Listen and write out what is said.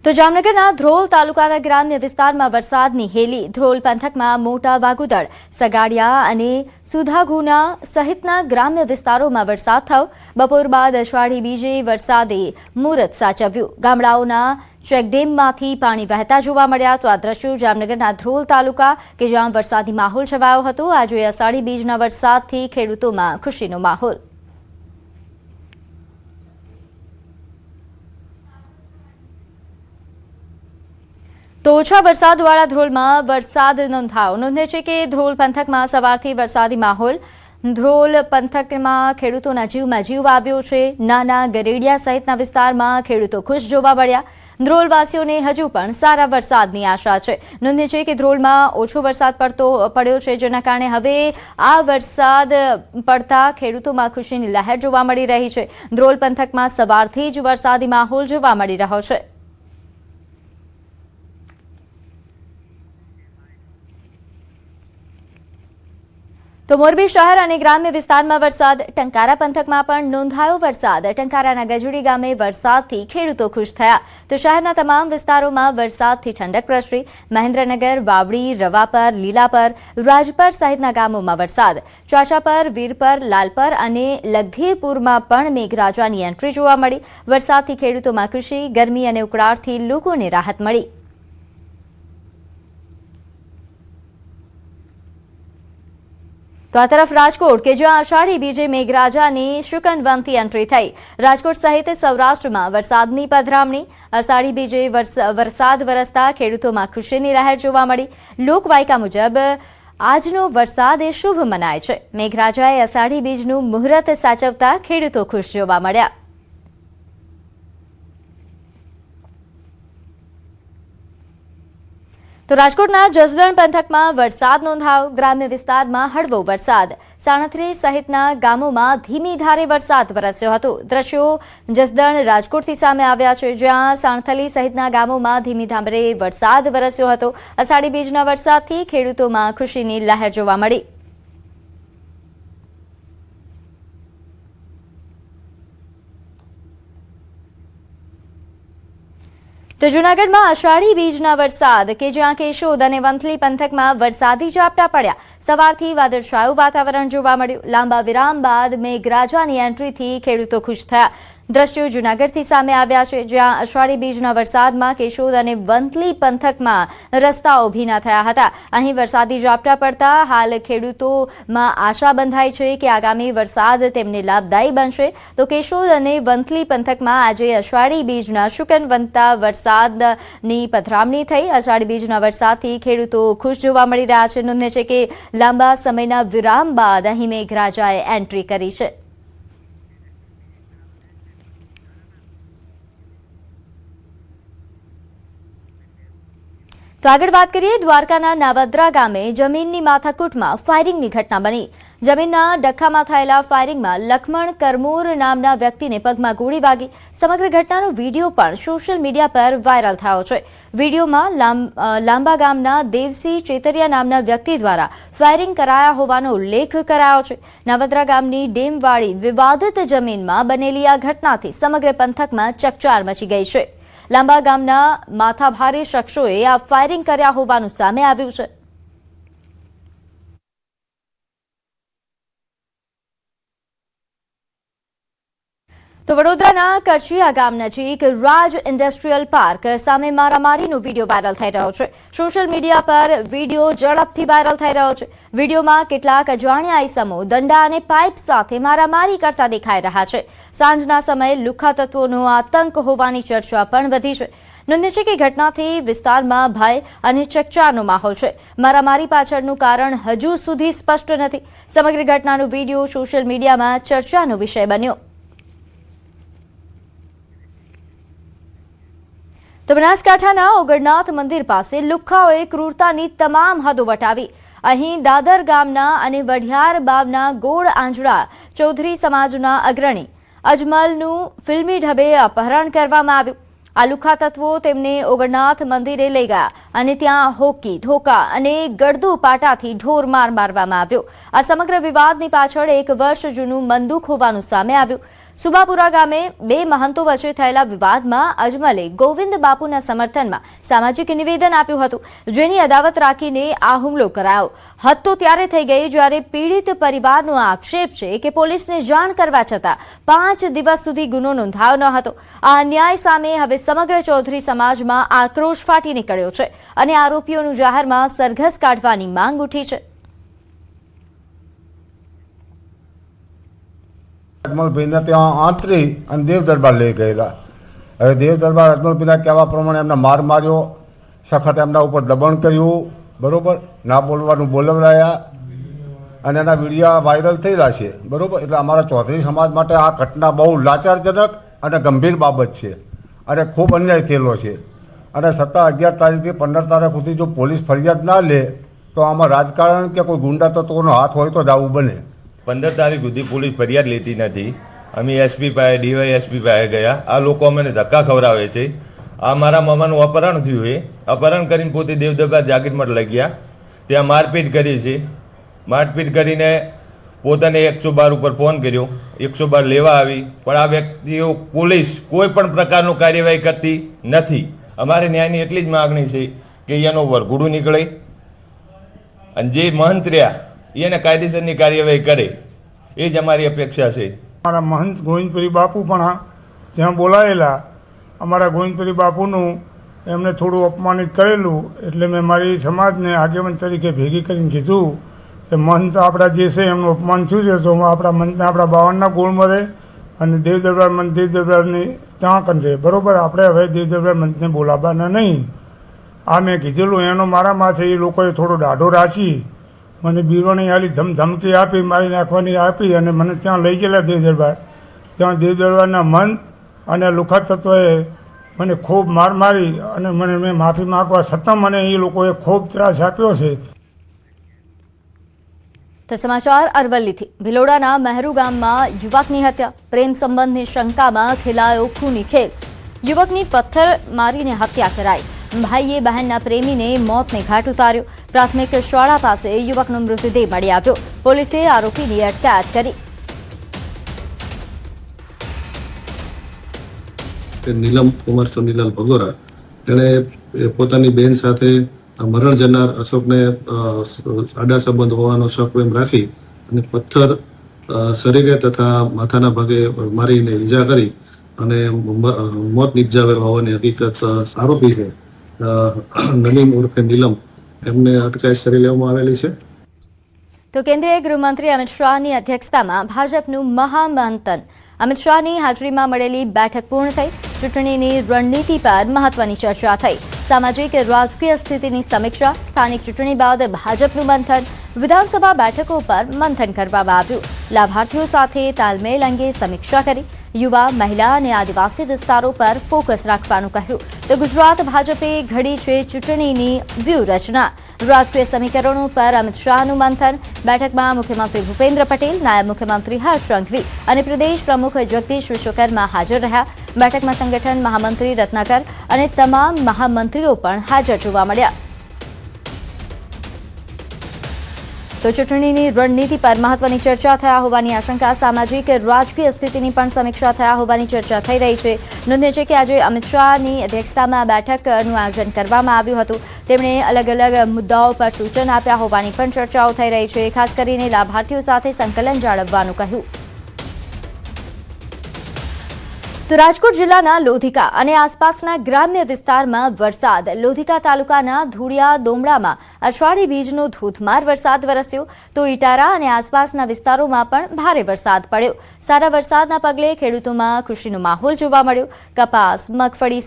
તો જામનગરના ધ્રોલ તાલુકાના ગ્રામ્ય વિસ્તારમાં વરસાદની હેલી. ધ્રોલ પંથકમાં મોટા વાગુદળ, સગાડિયા અને સુધાગુના સહિતના ગ્રામ્ય વિસ્તારોમાં વરસાદ થયો. બપોર બાદ અષાઢી બીજે વરસાદે મુહૂર્ત સાચવ્યું. ગામડાઓના ચેકડેમમાંથી પાણી વહેતા જોવા મળ્યા. તો આ દ્રશ્યો જામનગરના ધ્રોલ તાલુકા કે જ્યાં વરસાદી માહોલ છવાયો હતો. આજે અષાઢી બીજના વરસાદથી ખેડૂતોમાં ખુશીનો માહોલ. તો ઓછા વરસાદવાળા ધ્રોલમાં વરસાદ નોંધાયો. નોંધે છે કે ધ્રોલ પંથકમાં સવારથી વરસાદી માહોલ. ધ્રોલ પંથકમાં ખેડૂતોના જીવમાં જીવ આવ્યો છે. નાના ગરેડિયા સહિતના વિસ્તારમાં ખેડૂતો ખુશ જોવા મળ્યા. ધ્રોલવાસીઓને હજુ પણ સારા વરસાદની આશા છે. નોંધે છે કે ધ્રોલમાં ઓછો વરસાદ પડ્યો છે, જેના કારણે હવે આ વરસાદ પડતા ખેડૂતોમાં ખુશીની લહેર જોવા મળી રહી છે. ધ્રોલ પંથકમાં સવારથી જ વરસાદી માહોલ જોવા મળી રહ્યો છે. તો મોરબી શહેર અને ગ્રામ્ય વિસ્તારમાં વરસાદ. ટંકારા પંથકમાં પણ નોંધાયો વરસાદ. ટંકારાના ગજુડી ગામે વરસાદથી ખેડૂતો ખુશ થયા. તો શહેરના તમામ વિસ્તારોમાં વરસાદથી ઠંડક પ્રસરી. મહેન્દ્રનગર, વાવડી, રવાપર, લીલાપર, રાજપર સહિતના ગામોમાં વરસાદ. ચાચાપર, વીરપર, લાલપર અને લગધીપુરમાં પણ મેઘરાજાની એન્ટ્રી જોવા મળી. વરસાદથી ખેડૂતોમાં ખુશી. ગરમી અને ઉકળાટથી લોકોને રાહત મળી. તો આ તરફ રાજકોટ કે જ્યાં અષાઢી બીજે મેઘરાજાની શુકનવંતી એન્ટ્રી થઈ. રાજકોટ સહિત સૌરાષ્ટ્રમાં વરસાદની પધરામણી. અષાઢી બીજે વરસાદ વરસતા ખેડૂતોમાં ખુશીની લહેર જોવા મળી. લોકવાયકા મુજબ આજનો વરસાદ એ શુભ મનાય છે. મેઘરાજાએ અષાઢી બીજનું મુહૂર્ત સાચવતા ખેડૂતો ખુશ જોવા મળ્યા. તો રાજકોટના જસદણ પંથકમાં વરસાદ નોંધાયો. ગ્રામ્ય વિસ્તારમાં હળવો વરસાદ. સાણથરી સહિતના ગામોમાં ધીમી ધારે વરસાદ વરસ્યો હતો. દ્રશ્યો જસદણ રાજકોટથી સામે આવ્યા છે, જ્યાં સાણથલી સહિતના ગામોમાં ધીમી ધારે વરસાદ વરસ્યો હતો. અષાઢી બીજના વરસાદથી ખેડૂતોમાં ખુશીની લહેર જોવા મળી. તો જૂનાગઢમાં અષાઢી બીજના વરસાદ કે જ્યાં કેશોદ અને વંથલી પંથકમાં વરસાદી ઝાપટા પડ્યા. સવારથી વાદળછાયું વાતાવરણ જોવા મળ્યું. લાંબા વિરામ બાદ મેઘરાજાની એન્ટ્રીથી ખેડૂતો ખુશ થયા. દ્રશ્યો જૂનાગઢથી સામે આવ્યા છે, જ્યાં અષાઢી બીજના વરસાદમાં કેશોદ અને વંથલી પંથકમાં રસ્તાઓ ભીના થયા હતા. અહીં વરસાદી ઝાપટા પડતા હાલ ખેડૂતોમાં આશા બંધાઈ છે કે આગામી વરસાદ તેમને લાભદાયી બનશે. તો કેશોદ અને વંથલી પંથકમાં આજે અષાઢી બીજના શુકનવંતા વરસાદની પધરામણી થઈ. અષાઢી બીજના વરસાદથી ખેડૂતો ખુશ જોવા મળી રહ્યા છે. નોંધે છે કે લાંબા સમયના વિરામ બાદ અહીં મેઘરાજાએ એન્ટ્રી કરી છે. તો આગળ વાત કરીએ, દ્વારકાના નાવદ્રા ગામે જમીનની માથાકૂટમાં ફાયરિંગની ઘટના બની. જમીનના ડખ્ખામાં થયેલા ફાયરિંગમાં લખમણ કરમૂર નામના વ્યક્તિને પગમાં ગોળી વાગી. સમગ્ર ઘટનાનો વિડીયો પણ સોશિયલ મીડિયા પર વાયરલ થયો છે. વિડીયોમાં લાંબા ગામના દેવસિંહ ચેતરિયા નામના વ્યક્તિ દ્વારા ફાયરિંગ કરાયા હોવાનો ઉલ્લેખ કરાયો છે. નાવદ્રા ગામની ડેમવાળી વિવાદિત જમીનમાં બનેલી આ ઘટનાથી સમગ્ર પંથકમાં ચકચાર મચી ગઈ છે. લાંબા ગામના માથાભારે શખ્સોએ આ ફાયરિંગ કર્યા હોવાનું સામે આવ્યું છે. તો વડોદરાના કરચિયા ગામ નજીક રાજ ઇન્ડસ્ટ્રીયલ પાર્ક સામે મારામારીનો વિડીયો વાયરલ થઈ રહ્યો છે. સોશિયલ મીડિયા પર વિડીયો ઝડપથી વાયરલ થઈ રહ્યો છે. વિડીયોમાં કેટલાક અજાણ્યા ઇસમો દંડા અને પાઇપ સાથે મારામારી કરતા દેખાઈ રહ્યા છે. સાંજના સમયે લુખ્ખા તત્વોનો આતંક હોવાની ચર્ચા પણ વધી છે. નોંધે છે કે ઘટનાથી વિસ્તારમાં ભય અને ચકચારનો માહોલ છે. મારામારી પાછળનું કારણ હજુ સુધી સ્પષ્ટ નથી. સમગ્ર ઘટનાનો વિડીયો સોશિયલ મીડિયામાં ચર્ચાનો વિષય બન્યો. તો બનાસકાંઠાના ઓગણનાથ મંદિર પાસે લુખ્ખાઓએ ક્રૂરતાની તમામ હદો વટાવી. અહીં દાદર ગામના અને વઢિયાર બાવના ગોળ આંજણા ચૌધરી સમાજના અગ્રણી અજમલનું ફિલ્મી ઢબે અપહરણ કરવામાં આવ્યું. આ લુખ્ખા તત્વો તેમને ઓગણનાથ મંદિરે લઈ ગયા અને ત્યાં હોકી, ધોકા અને ગળદુ પાટાથી ઢોર માર મારવામાં આવ્યો. આ સમગ્ર વિવાદની પાછળ 1 વર્ષ જૂનું બંદૂક હોવાનું સામે આવ્યું. સુબાપુરા ગામે બે મહંતો વચ્ચે થયેલા વિવાદમાં અજમલે ગોવિંદ બાપુના સમર્થનમાં સામાજિક નિવેદન આપ્યું હતું, જેની અદાવત રાખીને આ હુમલો કરાયો. હદ તો ત્યારે થઈ ગઈ જ્યારે પીડિત પરિવારનો આક્ષેપ છે કે પોલીસને જાણ કરવા છતાં 5 દિવસ સુધી ગુનો નોંધાયો ન હતો. આ અન્યાય સામે હવે સમગ્ર ચૌધરી સમાજમાં આક્રોશ ફાટી નીકળ્યો છે અને આરોપીઓનું જાહેરમાં સરઘસ કાઢવાની માંગ ઉઠી છે. અજમલભાઈને ત્યાં આંતરી અને દેવ દરબાર લઈ ગયેલા. હવે દેવ દરબાર અજમલભાઈના કહેવા પ્રમાણે એમને માર માર્યો, સખત એમના ઉપર દબાણ કર્યું, બરોબર, ના બોલવાનું બોલવડાયા અને એના વિડીયો વાયરલ થઈ રહ્યા છે, બરોબર. એટલે અમારા ચૌધરી સમાજ માટે આ ઘટના બહુ લાચારજનક અને ગંભીર બાબત છે અને ખૂબ અન્યાય થયેલો છે. અને સત્તા 11 તારીખથી 15 તારીખ સુધી જો પોલીસ ફરિયાદ ના લે તો આમાં રાજકારણ કે કોઈ ગુંડા તત્વોનો હાથ હોય તો જ આવું બને. 15 તારીખ સુધી પોલીસ ફરિયાદ લેતી નથી. અમે એસપી પાસે, ડીવાયએસપી પાસે ગયા. આ લોકો અમને ધક્કા ખવડાવે છે. આ મારા મામાનું અપહરણ થયું છે. અપહરણ કરીને પોતે દેવદરબાર જાગીરમાં લઈ ગયા, ત્યાં મારપીટ કરી છે. મારપીટ કરીને પોતાને 112 ઉપર ફોન કર્યો, 112 લેવા આવી, પણ આ વ્યક્તિઓ પોલીસ કોઈ પણ પ્રકારનું કાર્યવાહી કરતી નથી. અમારે ન્યાયની એટલી જ માગણી છે કે એનો વરઘોડું નીકળે અને જે મહંત રહ્યા એને કાયદેસરની કાર્યવાહી કરે, એ જ અમારી અપેક્ષા છે. અમારા મહંત ગોવિંદપુરી બાપુ પણ ત્યાં બોલાયેલા. અમારા ગોવિંદપુરી બાપુનું એમને થોડું અપમાનિત કરેલું, એટલે મેં મારી સમાજને આગેવાન તરીકે ભેગી કરીને કીધું કે મહંત આપણા જે છે એમનું અપમાન થયું છે તો આપણા મહંતને આપણા 52ના ગોળ મળે અને દેવ દરબાર મંત દેવ દરબારની ત્યાં કરશે, બરાબર. આપણે હવે દેવ દરબાર મંતને બોલાવવાના નહીં, આ મેં કીધેલું. એનો મારા માથે એ લોકોએ થોડો દાઢો રાખી મને બીરવાણી આલી, ધમકી આપી, મારી નાખવાની આપી અને મને ત્યાં લઈ ગયેલા દેવ દરબાર. ત્યાં દેવ દરબારના મંત અને લુખા તત્વોએ મને ખૂબ માર મારી અને મેં માફી માગવા છતાં મને એ લોકોએ ખૂબ ત્રાસ આપ્યો છે. તો સમાચાર અરવલ્લીથી. ભિલોડાના મહેરુ ગામમાં યુવકની હત્યા. પ્રેમ સંબંધની શંકામાં ખેલાયો ખૂની ખેલ. યુવકની પથ્થર મારીને હત્યા કરાઈ. ભાઈએ બહેનના પ્રેમીને મોતને ઘાટ ઉતાર્યો. પ્રાથમિક શાળા પાસે યુવકનો મૃતદેહ મળી આવ્યો. પોલીસે આરોપીની અટકાયત કરી. નીલમ કુમાર સોનીલાલ ભગોરા, તેણે પોતાની બેન સાથે મરણ જનાર અશોકને આડા સંબંધ હોવાનો શક એમ રાખી અને પથ્થર શરીરે તથા માથાના ભાગે મારીને ઈજા કરી અને મોત નિપજાવેલ હોવાની હકીકત આરોપી છે નલીમ ઉર્ફે નીલમ, એમને અટકાયત કરી લેવામાં આવેલી છે. તો કેન્દ્રીય ગૃહમંત્રી અમિત શાહની અધ્યક્ષતામાં ભાજપનું મહામંથન. અમિત શાહની હાજરીમાં મળેલી બેઠક પૂર્ણ થઈ. ચૂંટણીની રણનીતિ પર મહત્વની ચર્ચા થઈ. સામાજિક રાજકીય સ્થિતિની સમીક્ષા. સ્થાનિક ચૂંટણી બાદ ભાજપનું મંથન. વિધાનસભા બેઠકો પર મંથન કરવામાં આવ્યું. લાભાર્થીઓ સાથે તાલમેલ અંગે સમીક્ષા કરી. યુવા, મહિલા અને આદિવાસી વિસ્તારો પર ફોકસ રાખવાનું કહ્યું. તો ગુજરાત ભાજપે ઘડી છે ચૂંટણીની વ્યૂહરચના. રાજકીય સમીકરણો પર અમિત શાહનું મંથન. બેઠકમાં મુખ્યમંત્રી ભૂપેન્દ્ર પટેલ, નાયબ મુખ્યમંત્રી હર્ષ સંઘવી અને પ્રદેશ પ્રમુખ જગદીશ વિશ્વકર્મા હાજર રહ્યા. બેઠકમાં સંગઠન મહામંત્રી રત્નાકર અને તમામ મહામંત્રીઓ પણ હાજર જોવા મળ્યા. તો ચૂંટણીની રણનીતિ પર મહત્વની ચર્ચા થયા હોવાની આશંકા. સામાજિક રાજકીય સ્થિતિની પણ સમીક્ષા થયા હોવાની ચર્ચા થઈ રહી છે. નોંધનીય છે કે આજે અમિત શાહની અધ્યક્ષતામાં બેઠકનું આયોજન કરવામાં આવ્યું હતું. તેમણે અલગ અલગ મુદ્દાઓ પર સૂચન આપ્યા હોવાની પણ ચર્ચાઓ થઈ રહી છે. ખાસ કરીને લાભાર્થીઓ સાથે સંકલન જાળવવાનું કહ્યું. તો રાજકોટ જિલ્લાના લોધિકા અને આસપાસના ગ્રામ્ય વિસ્તારમાં વરસાદ. લોધિકા તાલુકાના ધુડિયા દોમડામાં અષાઢી બીજનો ધોધમાર વરસાદ વરસ્યો. તો ઇટારા અને આસપાસના વિસ્તારોમાં પણ ભારે વરસાદ પડ્યો. સારા વરસાદના પગલે ખેડૂતોમાં ખુશીનો માહોલ જોવા મળ્યો. કપાસ, મગફળી